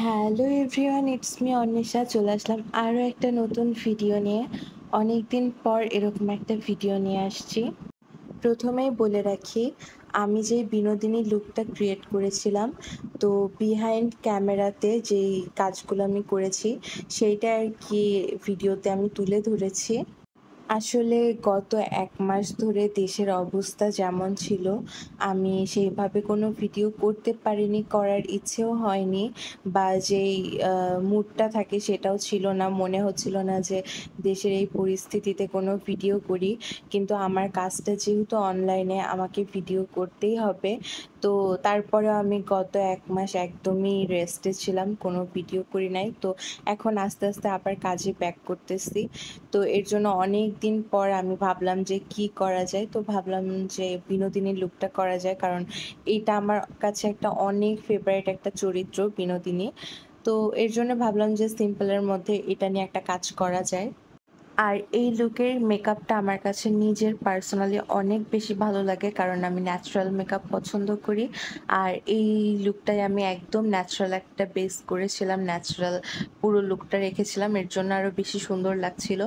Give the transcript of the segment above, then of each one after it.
Hello everyone, it's me Anwesha. চলে আসলাম আরও একটা নতুন ভিডিও নিয়ে। অনেক দিন পর এরকম একটা ভিডিও নিয়ে আসছি। প্রথমেই বলে রাখি, আমি যেই বিনোদিনী লুকটা ক্রিয়েট করেছিলাম, তো বিহাইন্ড ক্যামেরাতে যেই কাজগুলো আমি করেছি সেইটা আর কি ভিডিওতে আমি তুলে ধরেছি। আসলে গত ১ মাস ধরে দেশের অবস্থা যেমন ছিল, আমি সেইভাবে কোনো ভিডিও করতে পারিনি, করার ইচ্ছেও হয়নি, বা যেই মুডটা থাকে সেটাও ছিল না। মনে হচ্ছিল না যে দেশের এই পরিস্থিতিতে কোনো ভিডিও করি। কিন্তু আমার কাজটা যেহেতু অনলাইনে, আমাকে ভিডিও করতেই হবে। তো তারপরেও আমি গত ১ মাস একদমই রেস্টে ছিলাম, কোনো ভিডিও করি নাই। তো এখন আস্তে, আস্তে আবার কাজে ব্যাক করতেছি। তো এর জন্য অনেকদিন পর আমি ভাবলাম যে কি করা যায়? তো ভাবলাম যে বিনোদিনীর লুকটা করা যায়। কারণ এইটা আমার কাছে একটা অনেক ফেভারিট একটা চরিত্র বিনোদিনী। তো এর জন্য ভাবলাম যে সিম্পলের মধ্যে এটা নিয়ে একটা কাজ করা যায়। আর এই লুকের মেকআপটা আমার কাছে নিজের পার্সোনালি অনেক বেশি ভালো লাগে, কারণ আমি ন্যাচারাল মেকআপ পছন্দ করি। আর এই লুকটায় আমি একদম ন্যাচারাল একটা বেস করেছিলাম, ন্যাচারাল পুরো লুকটা রেখেছিলাম, এর জন্য আরও বেশি সুন্দর লাগছিল।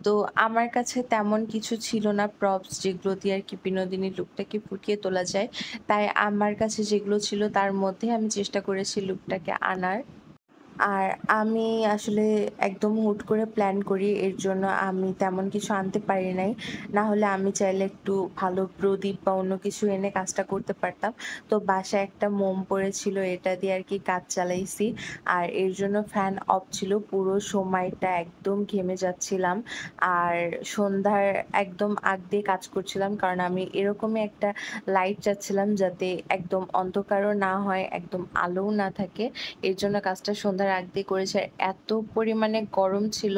তো আমার কাছে তেমন কিছু ছিল না প্রপস যেগুলো দিয়ে আর কি বিনোদিনীর লুকটাকে ফুটিয়ে তোলা যায়। তাই আমার কাছে যেগুলো ছিল তার মধ্যে আমি চেষ্টা করেছি লুকটাকে আনার। আর আমি আসলে একদম হুট করে প্ল্যান করি, এর জন্য আমি তেমন কিছু আনতে পারি নাই। না হলে আমি চাইলে একটু ভালো প্রদীপ বা অন্য কিছু এনে কাজটা করতে পারতাম। তো বাসায় একটা মোম পড়েছিল, এটা দিয়ে আর কি কাজ চালাইছি। আর এর জন্য ফ্যান অফ ছিল, পুরো সময়টা একদম ঘেমে যাচ্ছিলাম। আর সন্ধ্যার একদম আগ দিয়ে কাজ করছিলাম, কারণ আমি এরকমই একটা লাইট চাচ্ছিলাম যাতে একদম অন্ধকারও না হয়, একদম আলোও না থাকে। এর জন্য কাজটা সন্ধ্যার আগ দিয়ে করেছি। আর এত পরিমাণে গরম ছিল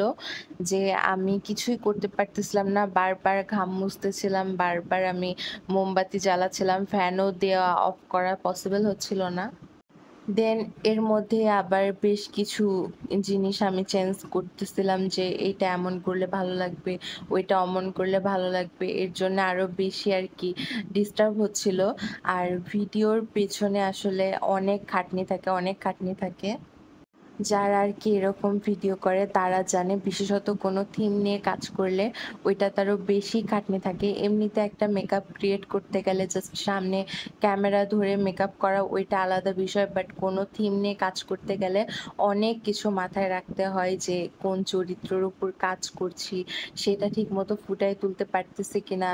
যে আমি কিছুই করতে পারতেছিলাম না। বারবার ঘাম মুছতেছিলাম, বারবার আমি মোমবাতি জ্বালাচ্ছিলাম, ফ্যানও দেওয়া অফ করা পসিবল হচ্ছিল না। দেন এর মধ্যে আবার বেশ কিছু জিনিস আমি চেঞ্জ করতেছিলাম যে এইটা এমন করলে ভালো লাগবে, ওইটা অমন করলে ভালো লাগবে। এর জন্য আরও বেশি আর কি ডিস্টার্ব হচ্ছিল। আর ভিডিওর পেছনে আসলে অনেক খাটনি থাকে, অনেক খাটনি থাকে। যারা আর কি এরকম ভিডিও করে তারা জানে, বিশেষত কোনো থিম নিয়ে কাজ করলে ওইটাতে আরও বেশি খাটনি থাকে। এমনিতে একটা মেকআপ ক্রিয়েট করতে গেলে জাস্ট সামনে ক্যামেরা ধরে মেকআপ করা ওইটা আলাদা বিষয়, বাট কোনো থিম নিয়ে কাজ করতে গেলে অনেক কিছু মাথায় রাখতে হয় যে কোন চরিত্রের উপর কাজ করছি, সেটা ঠিকমতো ফুটায় তুলতে পারতেছি কিনা।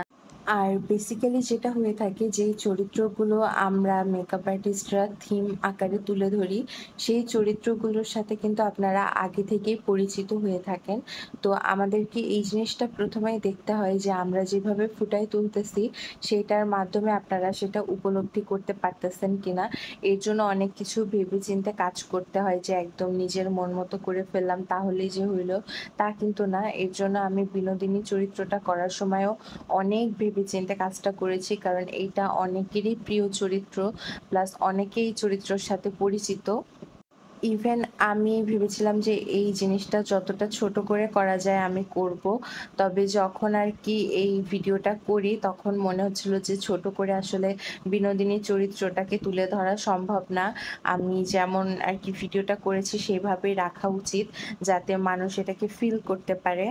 আর বেসিক্যালি যেটা হয়ে থাকে, যেই চরিত্রগুলো আমরা মেকআপ আর্টিস্টরা থিম আকারে তুলে ধরি, সেই চরিত্রগুলোর সাথে কিন্তু আপনারা আগে থেকেই পরিচিত হয়ে থাকেন। তো আমাদেরকে এই জিনিসটা প্রথমেই দেখতে হয় যে আমরা যেভাবে ফুটায় তুলতেছি সেইটার মাধ্যমে আপনারা সেটা উপলব্ধি করতে পারতেছেন কিনা। এর জন্য অনেক কিছু ভেবেচিন্তে কাজ করতে হয়, যে একদম নিজের মন মতো করে ফেললাম তাহলেই যে হইল তা কিন্তু না। এর জন্য আমি বিনোদিনী চরিত্রটা করার সময়ও অনেক ভেবেচিন্তে কাজটা করেছি, কারণ এইটা অনেকেরই প্রিয় চরিত্র, প্লাস অনেকেই চরিত্রের সাথে পরিচিত। ইভেন আমি ভেবেছিলাম যে এই জিনিসটা যতটা ছোট করে করা যায় আমি করব। তবে যখন আর কি এই ভিডিওটা করি তখন মনে হচ্ছিল যে ছোট করে আসলে বিনোদিনী চরিত্রটাকে তুলে ধরা সম্ভব না। আমি যেমন আর কি ভিডিওটা করেছি সেভাবেই রাখা উচিত, যাতে মানুষ এটাকে ফিল করতে পারে।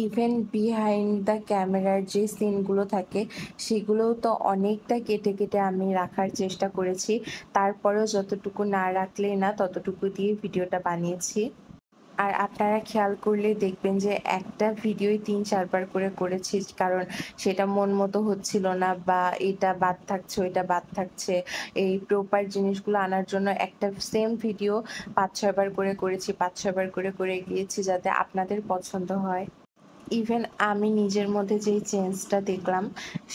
ইভেন বিহাইন্ড দ্য ক্যামেরার যে সিনগুলো থাকে সেগুলোও তো অনেকটা কেটে কেটে আমি রাখার চেষ্টা করেছি। তারপরেও যতটুকু না রাখলেই না, ততটুকু দিয়ে ভিডিওটা বানিয়েছি। আর আপনারা খেয়াল করলে দেখবেন যে একটা ভিডিওই ৩-৪ বার করে করেছি, কারণ সেটা মন মতো হচ্ছিল না, বা এটা বাদ থাকছে, ওইটা বাদ থাকছে। এই প্রপার জিনিসগুলো আনার জন্য একটা সেম ভিডিও ৫-৬ বার করে করেছি, ৫-৬ বার করে করে গিয়েছি যাতে আপনাদের পছন্দ হয়। ইভেন আমি নিজের মধ্যে যেই চেঞ্জটা দেখলাম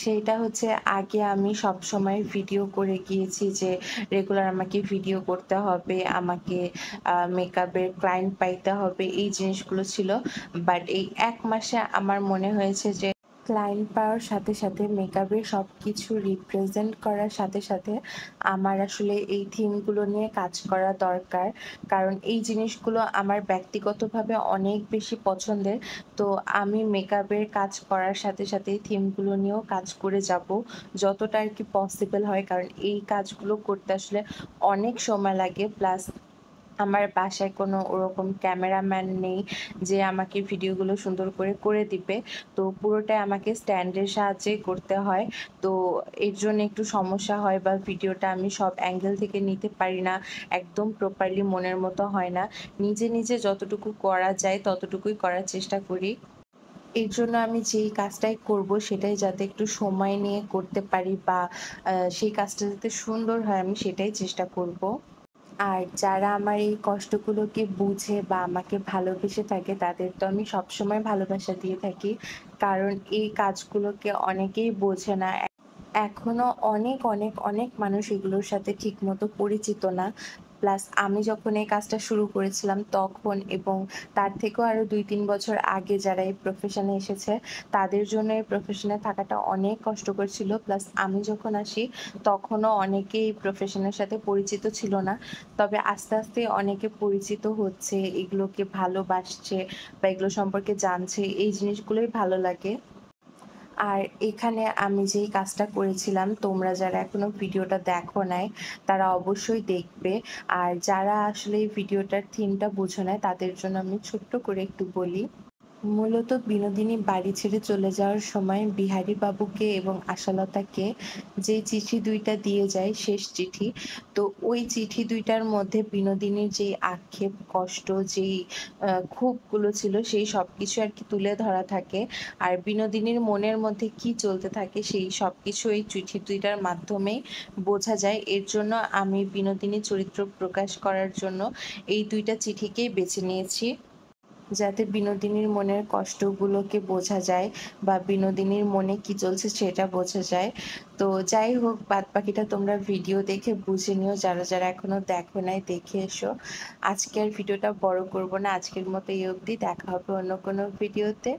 সেইটা হচ্ছে, আগে আমি সবসময় ভিডিও করে গিয়েছি যে রেগুলার আমাকে ভিডিও করতে হবে, আমাকে মেকআপের ক্লায়েন্ট পাইতে হবে, এই জিনিসগুলো ছিল। বাট এই ১ মাসে আমার মনে হয়েছে যে ক্লায়েন্ট পাওয়ার সাথে সাথে মেকআপের সব কিছু রিপ্রেজেন্ট করার সাথে সাথে আমার আসলে এই থিমগুলো নিয়ে কাজ করা দরকার। কারণ এই জিনিসগুলো আমার ব্যক্তিগতভাবে অনেক বেশি পছন্দের। তো আমি মেকআপের কাজ করার সাথে সাথে থিমগুলো নিয়েও কাজ করে যাব যতটা আর কি পসিবল হয়, কারণ এই কাজগুলো করতে আসলে অনেক সময় লাগে। প্লাস আমার বাসায় কোনো ওরকম ক্যামেরাম্যান নেই যে আমাকে ভিডিওগুলো সুন্দর করে করে দিবে। তো পুরোটাই আমাকে স্ট্যান্ডের সাহায্যেই করতে হয়। তো এর জন্য একটু সমস্যা হয় বা ভিডিওটা আমি সব অ্যাঙ্গেল থেকে নিতে পারি না। একদম প্রপারলি মনের মতো হয় না। নিজে, নিজে যতটুকু করা যায় ততটুকুই করার চেষ্টা করি। এর জন্য আমি যেই কাজটাই করব সেটাই যাতে একটু সময় নিয়ে করতে পারি বা সেই কাজটা যাতে সুন্দর হয় আমি সেটাই চেষ্টা করব। আর যারা আমার এই কষ্টগুলোকে বুঝে বা আমাকে ভালোবেসে থাকে তাদের তো আমি সবসময় ভালোবাসা দিয়ে থাকি। কারণ এই কাজগুলোকে অনেকেই বোঝে না। এখনো অনেক, অনেক, অনেক মানুষ এগুলোর সাথে ঠিকমতো পরিচিত না। প্লাস আমি যখন এই কাজটা শুরু করেছিলাম তখন এবং তার থেকেও আরো ২-৩ বছর আগে যারা এই প্রফেশনে এসেছে তাদের জন্য এই প্রফেশনে থাকাটা অনেক কষ্টকর ছিল। প্লাস আমি যখন আসি তখনও অনেকেই এই প্রফেশনের সাথে পরিচিত ছিল না। তবে আস্তে, আস্তে অনেকে পরিচিত হচ্ছে, এগুলোকে ভালোবাসছে বা এগুলো সম্পর্কে জানছে। এই জিনিসগুলোই ভালো লাগে। আর এখানে আমি যেই কাজটা করেছিলাম তোমরা যারা এখনো ভিডিওটা দেখো নাই তারা অবশ্যই দেখবে। আর যারা আসলে এই ভিডিওটার থিমটা বুঝো নাই তাদের জন্য আমি ছোট্ট করে একটু বলি। মূলত বিনোদিনী বাড়ি ছেড়ে চলে যাওয়ার সময় বিহারী বাবুকে এবং আশালতাকে যে চিঠি ২ টা দিয়ে যায় শেষ চিঠি, তো ওই চিঠি ২ টার মধ্যে বিনোদিনীর যেই আক্ষেপ, কষ্ট, যেই ক্ষোভগুলো ছিল সেই সবকিছু আরকি তুলে ধরা থাকে। আর বিনোদিনীর মনের মধ্যে কি চলতে থাকে সেই সবকিছু এই চিঠি ২ টার মাধ্যমেই বোঝা যায়। এর জন্য আমি বিনোদিনীর চরিত্র প্রকাশ করার জন্য এই ২ টা চিঠিকেই বেছে নিয়েছি। যাতে বিনোদিনীর মনের কষ্টগুলোকে বোঝা যায় বা বিনোদিনীর মনে কি চলছে সেটা বোঝা যায়। তো যাই হোক বাদবাকিটা তোমরা ভিডিও দেখে বুঝে নিও। যারা, যারা এখনো দেখো নাই দেখে এসো। আজকে আর ভিডিওটা বড় করব না। আজকের মতো এই অবধি। দেখা হবে অন্য কোনো ভিডিওতে।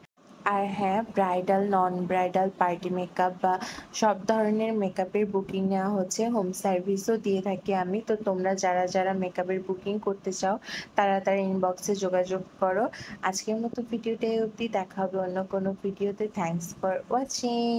আর হ্যাঁ, ব্রাইডাল, নন ব্রাইডাল, পার্টি মেকআপ বা সব ধরনের মেকআপের বুকিং নেওয়া হচ্ছে। হোম সার্ভিসও দিয়ে থাকি আমি। তো তোমরা যারা, যারা মেকআপের বুকিং করতে চাও তাড়াতাড়ি ইনবক্সে যোগাযোগ করো। আজকের মতো ভিডিওটা এই অবধি। দেখা হবে অন্য কোনো ভিডিওতে। Thanks for watching.